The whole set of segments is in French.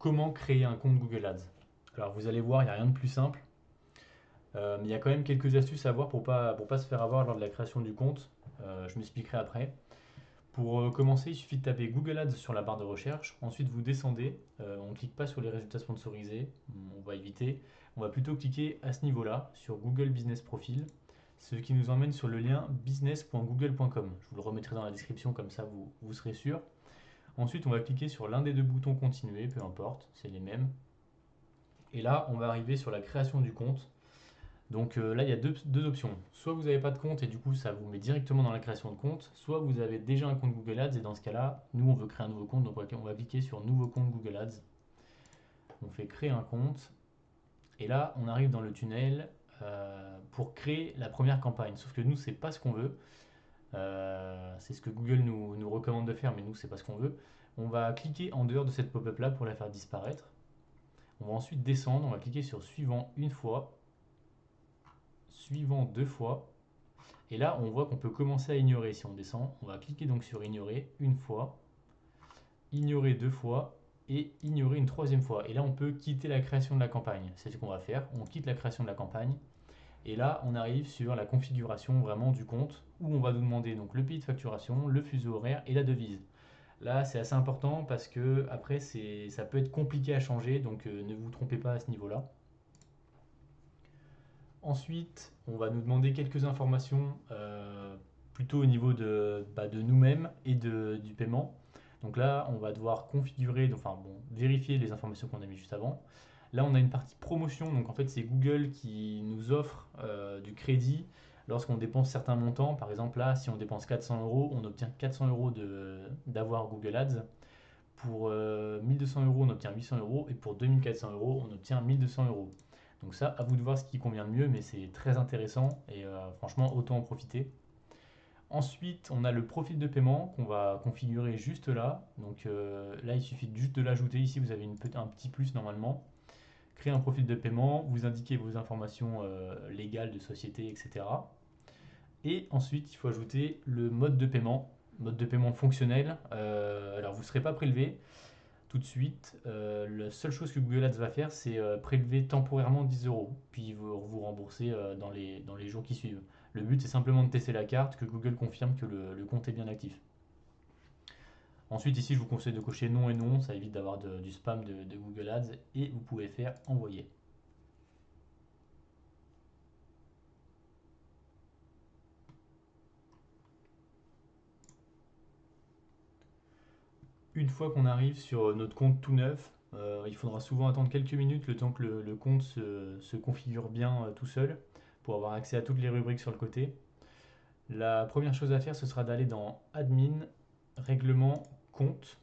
comment créer un compte Google Ads. Alors vous allez voir, il n'y a rien de plus simple, mais il y a quand même quelques astuces à voir pour pas se faire avoir lors de la création du compte. Je m'expliquerai après. Pour commencer, il suffit de taper Google Ads sur la barre de recherche. Ensuite, vous descendez. On ne clique pas sur les résultats sponsorisés. On va éviter. On va plutôt cliquer à ce niveau-là sur Google Business Profile, ce qui nous emmène sur le lien business.google.com. Je vous le remettrai dans la description, comme ça vous serez sûr. Ensuite, on va cliquer sur l'un des deux boutons continuer, peu importe, c'est les mêmes. Et là, on va arriver sur la création du compte. Donc là, il y a deux options. Soit vous n'avez pas de compte et du coup, ça vous met directement dans la création de compte. Soit vous avez déjà un compte Google Ads et dans ce cas-là, nous, on veut créer un nouveau compte. Donc on va cliquer sur Nouveau compte Google Ads. On fait créer un compte. Et là, on arrive dans le tunnel pour créer la première campagne. Sauf que nous, c'est pas ce qu'on veut. C'est ce que Google nous recommande de faire, mais nous, c'est pas ce qu'on veut. On va cliquer en dehors de cette pop-up là pour la faire disparaître. On va ensuite descendre, on va cliquer sur suivant une fois, suivant deux fois. Et là, on voit qu'on peut commencer à ignorer. Si on descend, on va cliquer donc sur ignorer une fois, ignorer deux fois et ignorer une troisième fois. Et là, on peut quitter la création de la campagne. C'est ce qu'on va faire. On quitte la création de la campagne. Et là, on arrive sur la configuration vraiment du compte où on va nous demander donc le pays de facturation, le fuseau horaire et la devise. Là, c'est assez important parce que après, ça peut être compliqué à changer, donc ne vous trompez pas à ce niveau-là. Ensuite, on va nous demander quelques informations plutôt au niveau de nous-mêmes et du paiement. Donc là, on va devoir configurer, enfin bon, vérifier les informations qu'on a mis juste avant. Là, on a une partie promotion, donc en fait, c'est Google qui nous offre du crédit lorsqu'on dépense certains montants. Par exemple, là, si on dépense 400 euros, on obtient 400 euros d'avoir Google Ads. Pour 1200 euros, on obtient 800 euros et pour 2400 euros, on obtient 1200 euros. Donc ça, à vous de voir ce qui convient le mieux, mais c'est très intéressant et franchement, autant en profiter. Ensuite, on a le profil de paiement qu'on va configurer juste là. Donc là, il suffit juste de l'ajouter. Ici, vous avez un petit plus normalement. Créer un profil de paiement, vous indiquez vos informations légales de société, etc. Et ensuite, il faut ajouter le mode de paiement fonctionnel. Alors, vous ne serez pas prélevé tout de suite. La seule chose que Google Ads va faire, c'est prélever temporairement 10 euros, puis vous rembourser dans les jours qui suivent. Le but, c'est simplement de tester la carte, que Google confirme que le compte est bien actif. Ensuite, ici, je vous conseille de cocher non et non, ça évite d'avoir du spam de Google Ads, et vous pouvez faire envoyer. Une fois qu'on arrive sur notre compte tout neuf, il faudra souvent attendre quelques minutes le temps que le compte se configure bien tout seul pour avoir accès à toutes les rubriques sur le côté. La première chose à faire, ce sera d'aller dans Admin, Règlement, Compte.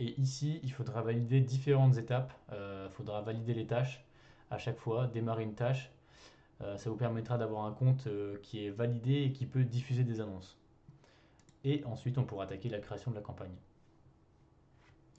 Et ici, il faudra valider différentes étapes. Il faudra valider les tâches à chaque fois, démarrer une tâche. Ça vous permettra d'avoir un compte qui est validé et qui peut diffuser des annonces. Et ensuite, on pourra attaquer la création de la campagne.